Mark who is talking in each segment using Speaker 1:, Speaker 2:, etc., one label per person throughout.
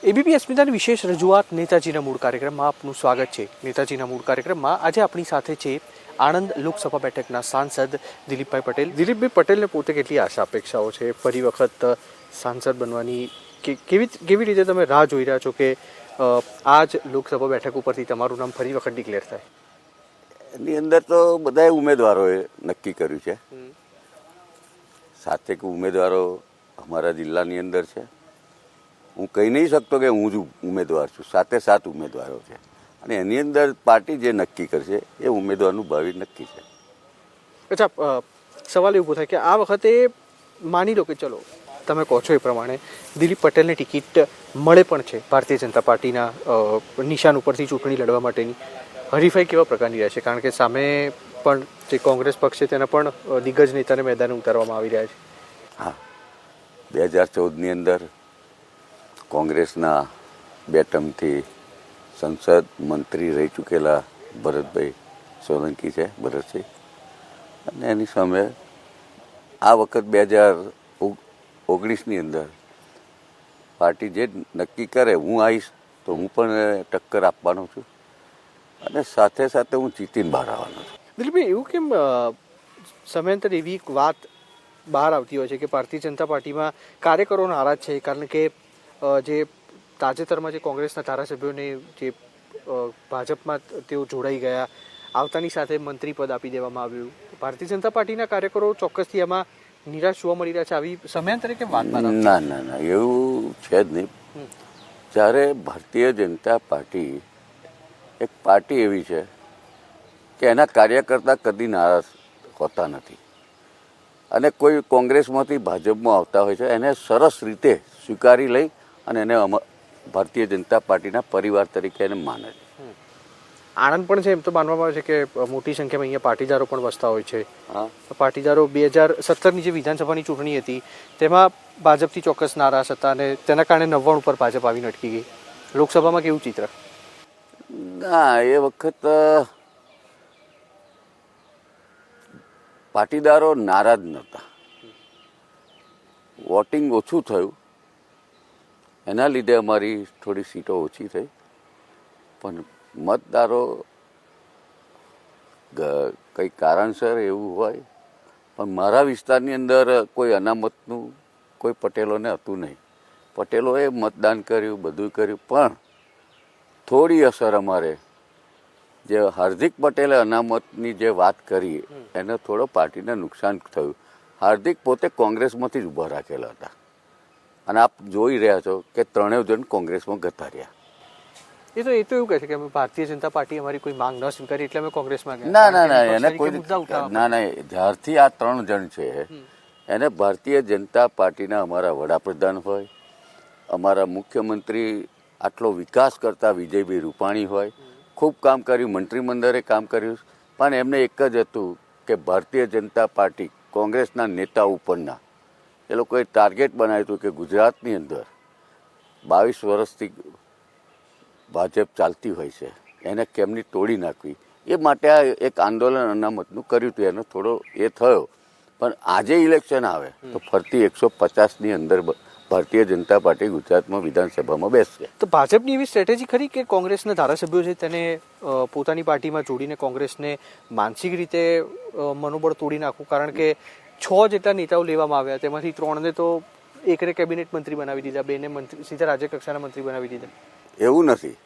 Speaker 1: ABP અસ્મિતાની વિશેષ રજૂઆત નેતાજીના મૂળ કાર્યક્રમમાં આપનું સ્વાગત છે. નેતાજીના મૂળ કાર્યક્રમમાં આજે આપણી સાથે છે આણંદ લોકસભા બેઠકના સાંસદ દિલીપભાઈ પટેલ. દિલીપભાઈ પટેલને પોતે કેટલી આશા અપેક્ષાઓ છે ફરી વખત સાંસદ બનવાની? કેવી રીતે તમે રાહ જોઈ રહ્યા છો કે આ જ લોકસભા બેઠક ઉપરથી તમારું નામ ફરી વખત ડિક્લેર થાય?
Speaker 2: એની અંદર તો બધા ઉમેદવારોએ નક્કી કર્યું છે. 7 ઉમેદવારો અમારા જિલ્લાની અંદર છે. હું કહી નહીં શકતો કે હું જ ઉમેદવાર છું. 7 ઉમેદવારો છે અને એની અંદર પાર્ટી જે નક્કી કરશે એ ઉમેદવારનું ભાવિ નક્કી છે.
Speaker 1: અચ્છા, સવાલ એવો થાય કે આ વખતે માની લો કે ચલો તમે કહો છો એ પ્રમાણે દિલીપ પટેલને ટિકિટ મળે પણ છે ભારતીય જનતા પાર્ટીના નિશાન ઉપરથી ચૂંટણી લડવા માટેની. હરીફાઈ કેવા પ્રકારની રહેશે? કારણ કે સામે પણ જે કોંગ્રેસ પક્ષ છે તેના પણ દિગ્ગજ નેતાને મેદાને ઉતારવામાં આવી રહ્યા છે.
Speaker 2: હા, 2014ની અંદર કોંગ્રેસના 2 ટર્મથી સંસદ મંત્રી રહી ચૂકેલા ભરતભાઈ સોલંકી છે, ભરતસિંહ, અને એની સામે આ વખત 2019ની અંદર પાર્ટી જે નક્કી કરે હું આવીશ તો હું પણ ટક્કર આપવાનો છું અને સાથે સાથે હું જીતીને બહાર આવવાનો છું.
Speaker 1: દિલીપભાઈ, એવું કેમ સમયાંતરે એવી એક વાત બહાર આવતી હોય છે કે ભારતીય જનતા પાર્ટીમાં કાર્યકરો નારાજ છે કારણ કે જે તાજેતરમાં જે કોંગ્રેસના ધારાસભ્યોને જે ભાજપમાં તેઓ જોડાઈ ગયા, આવતાની સાથે મંત્રી પદ આપી દેવામાં આવ્યું. ભારતીય જનતા પાર્ટીના કાર્યકરો ચોક્કસથી એમાં નિરાશ જોવા મળી રહ્યા છે. આવી સમયાંતરે કેમ વાત?
Speaker 2: ના, એવું છે જ નહીં. જ્યારે ભારતીય જનતા પાર્ટી એક પાર્ટી એવી છે કે એના કાર્યકર્તા કદી નારાજ હોતા નથી અને કોઈ કોંગ્રેસમાંથી ભાજપમાં આવતા હોય છે એને સરસ રીતે સ્વીકારી લઈ અને એને ભારતીય જનતા પાર્ટીના પરિવાર તરીકે એને માને છે.
Speaker 1: આણંદ પણ છે એમ તો માનવામાં આવે છે કે મોટી સંખ્યામાં અહીંયા પાટીદારો પણ વસતા હોય છે. પાટીદારો 2017ની જે વિધાનસભાની ચૂંટણી હતી તેમાં ભાજપથી ચોક્કસ નારાજ હતા અને તેના કારણે 99 ઉપર ભાજપ આવીને અટકી ગઈ. લોકસભામાં કેવું ચિત્ર?
Speaker 2: ના, એ વખત પાટીદારો નારાજ નહોતા. વોટિંગ ઓછું થયું એના લીધે અમારી થોડી સીટો ઓછી થઈ, પણ મતદારો કંઈ કારણસર એવું હોય, પણ મારા વિસ્તારની અંદર કોઈ અનામતનું કોઈ પટેલોને હતું નહીં. પટેલોએ મતદાન કર્યું, બધું કર્યું, પણ થોડી અસર અમારે જે હાર્દિક પટેલે અનામતની જે વાત કરી એને થોડો પાર્ટીને નુકસાન થયું. હાર્દિક પોતે કોંગ્રેસમાંથી જ ઊભા રાખેલા હતા અને આપ જોઈ રહ્યા છો કે 3 જણ કોંગ્રેસમાં ગતા રહ્યા.
Speaker 1: એ તો એવું કહે છે કે અમે ભારતીય જનતા પાર્ટી અમારી કોઈ માંગ ન સ્વીકારી એટલે અમે કોંગ્રેસમાં ગયા.
Speaker 2: ના, એને કોઈ ના, જ્યારથી આ 3 જણ છે એને ભારતીય જનતા પાર્ટીના અમારા વડાપ્રધાન હોય, અમારા મુખ્યમંત્રી આટલો વિકાસ કરતા વિજયભાઈ રૂપાણી હોય, ખૂબ કામ કર્યું, મંત્રીમંડળે કામ કર્યું, પણ એમને એક જ હતું કે ભારતીય જનતા પાર્ટી કોંગ્રેસના નેતા ઉપરના એ લોકોએ ટાર્ગેટ બનાવ્યું હતું કે ગુજરાતની અંદર 22 વર્ષથી ભાજપ ચાલતી હોય છે એને કેમની તોડી નાખવી. એ માટે આ એક આંદોલન અનામતનું કર્યું હતું. એનો થોડો એ થયો, પણ આજે ઇલેક્શન આવે તો ફરતી 150ની અંદર ભારતીય જનતા પાર્ટી ગુજરાતમાં વિધાનસભામાં બેસશે.
Speaker 1: તો ભાજપની એવી સ્ટ્રેટેજી ખરી કે કોંગ્રેસના ધારાસભ્યો છે તેને પોતાની પાર્ટીમાં જોડીને કોંગ્રેસને માનસિક રીતે મનોબળ તોડી નાખવું? કારણ કે 6 જેટલા નેતાઓ લેવામાં આવ્યા, તેમાંથી 3ને તો એકને કેબિનેટ મંત્રી બનાવી દીધા, 2ને સીધા રાજ્ય કક્ષાના મંત્રી બનાવી દીધા.
Speaker 2: એવું નથી.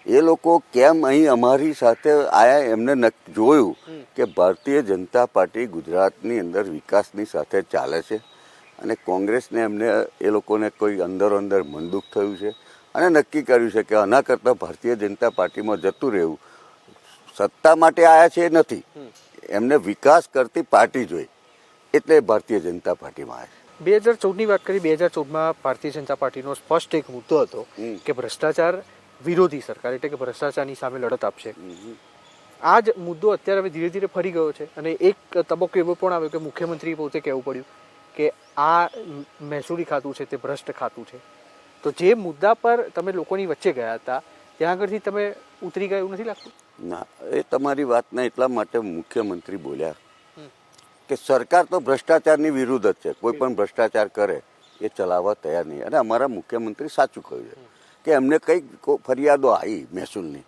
Speaker 2: એ લોકો કેમ અહીં અમારી સાથે આયા એમને જોયું કે ભારતીય જનતા પાર્ટી ગુજરાતની અંદર વિકાસની સાથે ચાલે છે અને કોંગ્રેસને એમને એ લોકોને કોઈ અંદરો અંદર મનદુખ થયું છે અને નક્કી કર્યું છે કે આના કરતાં ભારતીય જનતા પાર્ટીમાં જતું રહેવું. સત્તા માટે આવ્યા છે એ નથી, એમને વિકાસ કરતી પાર્ટી જોઈ એટલે ભારતીય જનતા પાર્ટીમાં આવ્યા.
Speaker 1: 2014ની વાત કરી. 2014માં ભારતીય જનતા પાર્ટીનો સ્પષ્ટ એક મુદ્દો હતો કે ભ્રષ્ટાચાર વિરોધી સરકાર, એટલે કે ભ્રષ્ટાચારની સામે લડત આપશે. આ જ મુદ્દો અત્યારે હવે ધીરે ધીરે ફરી ગયો છે અને એક તબક્કો એવો પણ આવ્યો કે મુખ્યમંત્રીએ પોતે કહેવું પડ્યું કે આ મહેસૂલી ખાતું છે તે ભ્રષ્ટ ખાતું છે. તો જે મુદ્દા પર તમે લોકોની વચ્ચે ગયા હતા ત્યાં આગળથી તમે ઉતરી ગયા એવું નથી લાગતું?
Speaker 2: ના, એ તમારી વાતને એટલા માટે મુખ્યમંત્રી બોલ્યા કે સરકાર તો ભ્રષ્ટાચારની વિરુદ્ધ જ છે, કોઈ પણ ભ્રષ્ટાચાર કરે એ ચલાવવા તૈયાર નહીં. અને અમારા મુખ્યમંત્રી સાચું કહ્યું છે કે એમને કંઈક ફરિયાદો આવી મહેસૂલની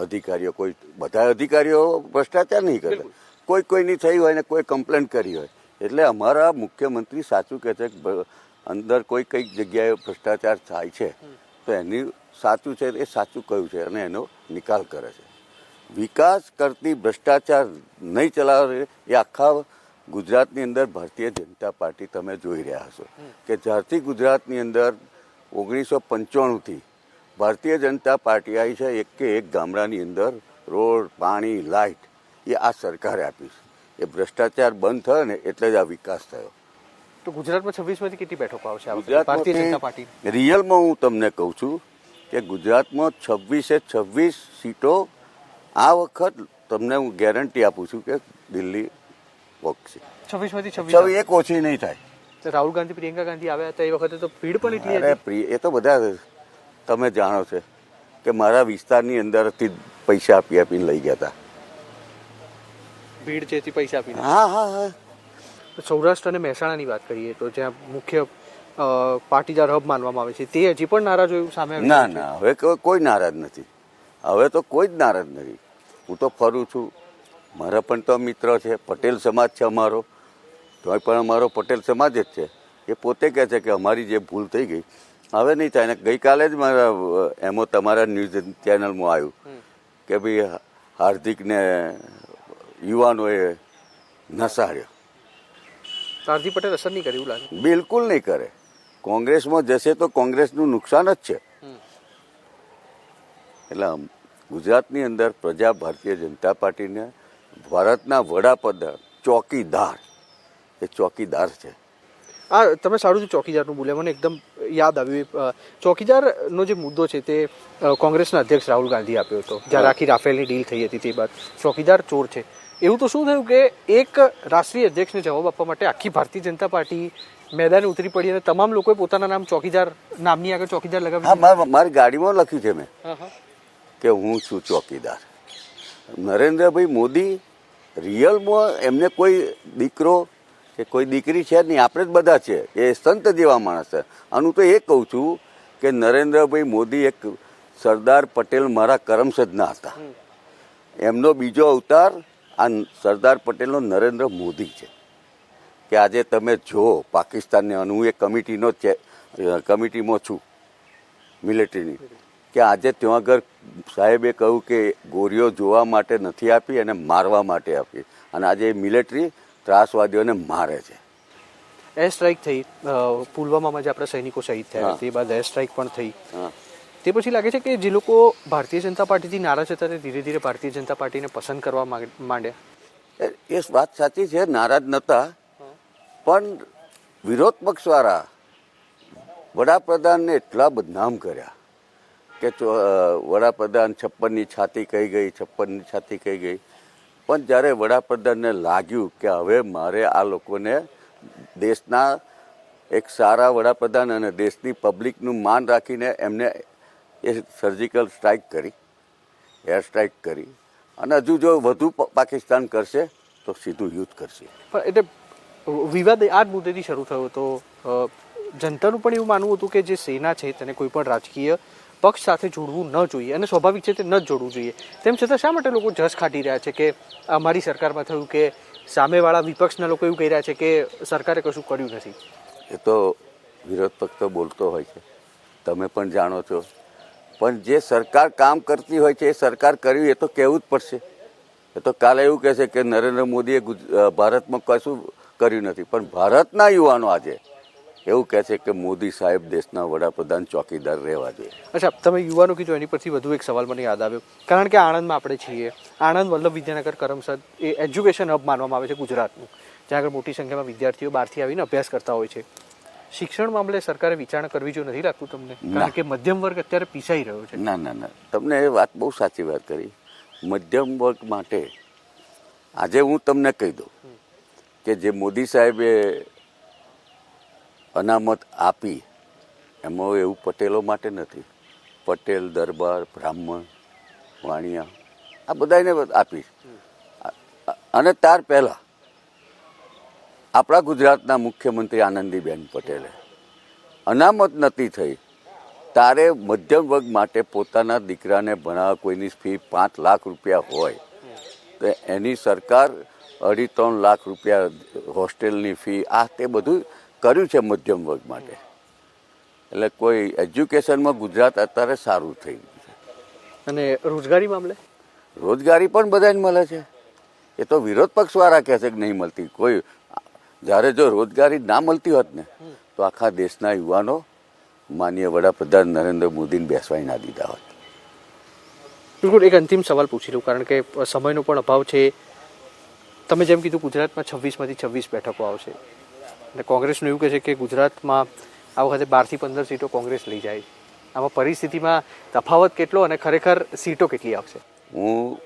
Speaker 2: અધિકારીઓ, કોઈ બધા અધિકારીઓ ભ્રષ્ટાચાર નહીં કરે, કોઈની થઈ હોય ને કોઈ કમ્પ્લેન કરી હોય. એટલે અમારા મુખ્યમંત્રી સાચું કહે છે કે અંદર કઈક જગ્યાએ ભ્રષ્ટાચાર થાય છે તો એની સાચું છે એ સાચું કહ્યું છે અને એનો નિકાલ કરે છે. વિકાસ કરતી ભ્રષ્ટાચાર નહીં ચલાવે એ આખા ગુજરાતની અંદર ભારતીય જનતા પાર્ટી તમે જોઈ રહ્યા હશો કે જ્યારથી ગુજરાતની અંદર 1995થી ભારતીય જનતા પાર્ટી આવી છે, એક કે એક ગામડાની અંદર રોડ, પાણી, લાઇટ એ આ સરકારે આપી છે. એ ભ્રષ્ટાચાર બંધ થયો ને એટલે જ આ વિકાસ થયો.
Speaker 1: તો ગુજરાતમાં 26માંથી કેટલી બેઠકો આવશે આ વખતે ભારતીય જનતા પાર્ટી?
Speaker 2: રિયલમાં હું તમને કહું છું કે ગુજરાતમાં 26 સીટો આ વખત તમને હું ગેરંટી આપું છું કે દિલ્હી પકશે.
Speaker 1: 26માંથી 26
Speaker 2: એક ઓછી નહીં થાય.
Speaker 1: તો રાહુલ ગાંધી, પ્રિયંકા ગાંધી આવ્યા હતા એ વખતે તો ભીડ પણ એટલી હતી.
Speaker 2: એ તો બધા તમે જાણો છો કે મારા વિસ્તારની અંદરથી પૈસા આપીને લઈ ગયા હતા.
Speaker 1: ભીડ છે પૈસા આપીને.
Speaker 2: હા.
Speaker 1: સૌરાષ્ટ્ર અને મહેસાણાની વાત કરીએ તો જ્યાં મુખ્ય પાટીદાર હબ માનવામાં આવે છે તે હજી પણ નારાજ હોય સામે આવ્યું?
Speaker 2: ના, હવે કોઈ નારાજ નથી. હવે તો કોઈ જ નારાજ નથી. હું તો ફરું છું, મારા પણ તો મિત્ર છે, પટેલ સમાજ છે અમારો, તોય પણ અમારો પટેલ સમાજ જ છે. એ પોતે કહે છે કે અમારી જે ભૂલ થઈ ગઈ હવે નહીં થાય. ને ગઈકાલે જ મારા એમાં તમારા ન્યૂઝ ચેનલમાં આવ્યું કે ભાઈ હાર્દિકને યુવાનોએ નસાડ્યો.
Speaker 1: હાર્દિક પટેલ અસર નહીં કરે એવું લાગે?
Speaker 2: બિલકુલ નહીં કરે. કોંગ્રેસમાં જશે તો કોંગ્રેસનું નુકસાન જ છે. એટલે ગુજરાતની અંદર પ્રજા ભારતીય જનતા પાર્ટીને ભારતના વડાપ્રધાન ચોકીદાર એ ચોકીદાર છે.
Speaker 1: આ તમે સારું છે ચોકીદારનું બોલ્યા, મને એકદમ યાદ આવ્યું. ચોકીદારનો જે મુદ્દો છે તે કોંગ્રેસના અધ્યક્ષ રાહુલ ગાંધી આપ્યો હતો જ્યારે આખી રાફેલની ડીલ થઈ હતી. તે બાદ ચોકીદાર ચોર છે એવું તો શું થયું કે એક રાષ્ટ્રીય અધ્યક્ષને જવાબ આપવા માટે આખી ભારતીય જનતા પાર્ટી મેદાને ઉતરી પડી અને તમામ લોકોએ પોતાના નામ ચોકીદાર નામની આગળ ચોકીદાર લગાવ્યું.
Speaker 2: હા, મારી ગાડીમાં લખ્યું છે મેં કે હું છું ચોકીદાર. નરેન્દ્રભાઈ મોદી રિયલમાં એમને કોઈ દીકરો કે કોઈ દીકરી છે નહીં, આપણે જ બધા છે. એ સંત જેવા માણસ છે. અને હું તો એ કહું છું કે નરેન્દ્રભાઈ મોદી એક સરદાર પટેલ મારા કરમસદના હતા. એમનો બીજો અવતાર આ સરદાર પટેલનો નરેન્દ્ર મોદી છે. કે આજે તમે જો પાકિસ્તાનને, હું એક કમિટીમાં છું મિલિટરીની, કે આજે ત્યાં આગળ સાહેબે કહ્યું કે ગોળીઓ જોવા માટે નથી આપી અને મારવા માટે આપી. અને આજે મિલિટરી ત્રાસવાદીઓને મારે છે.
Speaker 1: એર સ્ટ્રાઇક થઈ પુલવામામાં, જે આપણા સૈનિકો શહીદ થયા, તે બાદ એર સ્ટ્રાઇક પણ થઈ. તે પછી લાગે છે કે જે લોકો ભારતીય જનતા પાર્ટીથી નારાજ હતા તે ધીરે ધીરે ભારતીય જનતા પાર્ટીને પસંદ કરવા માંડ્યા.
Speaker 2: એ વાત સાચી છે, નારાજ નહોતા, પણ વિરોધ પક્ષવાળા વડાપ્રધાનને એટલા બદનામ કર્યા કે વડાપ્રધાન 56ની છાતી કહી ગઈ, 56ની છાતી કહી ગઈ. પણ જ્યારે વડાપ્રધાનને લાગ્યું કે હવે મારે આ લોકોને દેશના એક સારા વડાપ્રધાન અને દેશની પબ્લિકનું માન રાખીને એમને એ સર્જિકલ સ્ટ્રાઇક કરી, એર સ્ટ્રાઇક કરી. અને હજુ જો વધુ પાકિસ્તાન કરશે તો સીધું યુદ્ધ કરશે.
Speaker 1: પણ એટલે વિવાદ આ જ મુદ્દેથી શરૂ થયો હતો. જનતાનું પણ એવું માનવું હતું કે જે સેના છે તેને કોઈ પણ રાજકીય પક્ષ સાથે જોડવું ન જોઈએ અને સ્વાભાવિક છે તે ન જ જોડવું જોઈએ. તેમ છતાં શા માટે લોકો જસ ખાટી રહ્યા છે કે અમારી સરકારમાં થયું કે સામેવાળા વિપક્ષના લોકો એવું કહી રહ્યા છે કે સરકારે કશું કર્યું નથી?
Speaker 2: એ તો વિરોધ પક્ષ તો બોલતો હોય છે, તમે પણ જાણો છો. પણ જે સરકાર કામ કરતી હોય છે એ સરકાર કર્યું એ તો કહેવું જ પડશે. એ તો કાલે એવું કહે છે કે નરેન્દ્ર મોદીએ ભારતમાં કશું કર્યું નથી, પણ ભારતના યુવાનો આજે એવું કહે છે કે મોદી સાહેબ દેશના વડાપ્રધાન ચોકીદાર રહેવા જોઈએ.
Speaker 1: અચ્છા, તમે યુવાનો કીધું એની પરથી વધુ એક સવાલ મને યાદ આવ્યો. કારણ કે આણંદમાં આપણે છીએ, આણંદ વલ્લભ વિદ્યાનગર કરમસદ એ એજ્યુકેશન હબ માનવામાં આવે છે ગુજરાતનું, જ્યાં આગળ મોટી સંખ્યામાં વિદ્યાર્થીઓ બહારથી આવીને અભ્યાસ કરતા હોય છે. શિક્ષણ મામલે સરકારે વિચારણા કરવી જોઈએ નથી લાગતું તમને? કારણ કે મધ્યમ વર્ગ અત્યારે પીસાઈ રહ્યો છે.
Speaker 2: ના, તમને એ વાત બહુ સાચી વાત કરી. મધ્યમ વર્ગ માટે આજે હું તમને કહી દઉં કે જે મોદી સાહેબે અનામત આપી એમાં એવું પટેલો માટે નથી. પટેલ, દરબાર, બ્રાહ્મણ, વાણિયા આ બધાને આપી. અને ત્યાર પહેલાં આપણા ગુજરાતના મુખ્યમંત્રી આનંદીબેન પટેલે અનામત નથી થઈ તારે મધ્યમ વર્ગ માટે પોતાના દીકરાને ભણાવવા કોઈની ફી 5 લાખ રૂપિયા હોય તો એની સરકાર 2.5-3 લાખ રૂપિયા હોસ્ટેલની ફી તે બધું કર્યું છે મધ્યમ વર્ગ માટે. એટલે કોઈ એજ્યુકેશનમાં ગુજરાત અત્યારે સારું થઈ ગયું છે.
Speaker 1: અને રોજગારી મામલે
Speaker 2: રોજગારી પણ બધાને મળે છે. એ તો વિરોધ પક્ષવાળા કહે છે કે નહીં મળતી. કોઈ જ્યારે જો રોજગારી ના મળતી હોત ને તો આખા દેશના યુવાનો માનનીય વડાપ્રધાન નરેન્દ્ર મોદીને બેસવાય ના દીધા હોત.
Speaker 1: બિલકુલ. એક અંતિમ સવાલ પૂછી લઉં, કારણ કે સમયનો પણ અભાવ છે. તમે જેમ કીધું ગુજરાતમાં 26માંથી 26 બેઠકો આવશે અને કોંગ્રેસનું એવું કહે છે કે ગુજરાતમાં આ વખતે 12થી 15 સીટો કોંગ્રેસ લઈ જાય. આમાં પરિસ્થિતિમાં તફાવત કેટલો અને ખરેખર સીટો કેટલી આવશે?
Speaker 2: હું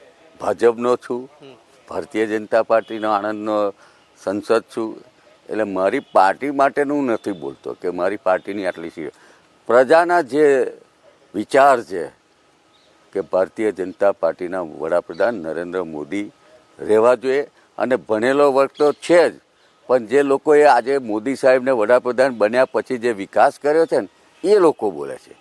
Speaker 2: ભાજપનો છું, ભારતીય જનતા પાર્ટીનો આણંદનો સંસદ છું. એટલે મારી પાર્ટી માટેનું નથી બોલતો કે મારી પાર્ટીની આટલી સીટ. પ્રજાના જે વિચાર છે કે ભારતીય જનતા પાર્ટીના વડાપ્રધાન નરેન્દ્ર મોદી રહેવા જોઈએ. અને ભણેલો વર્ગ તો છે જ, પણ જે લોકોએ આજે મોદી સાહેબને વડાપ્રધાન બન્યા પછી જે વિકાસ કર્યો છે ને એ લોકો બોલે છે.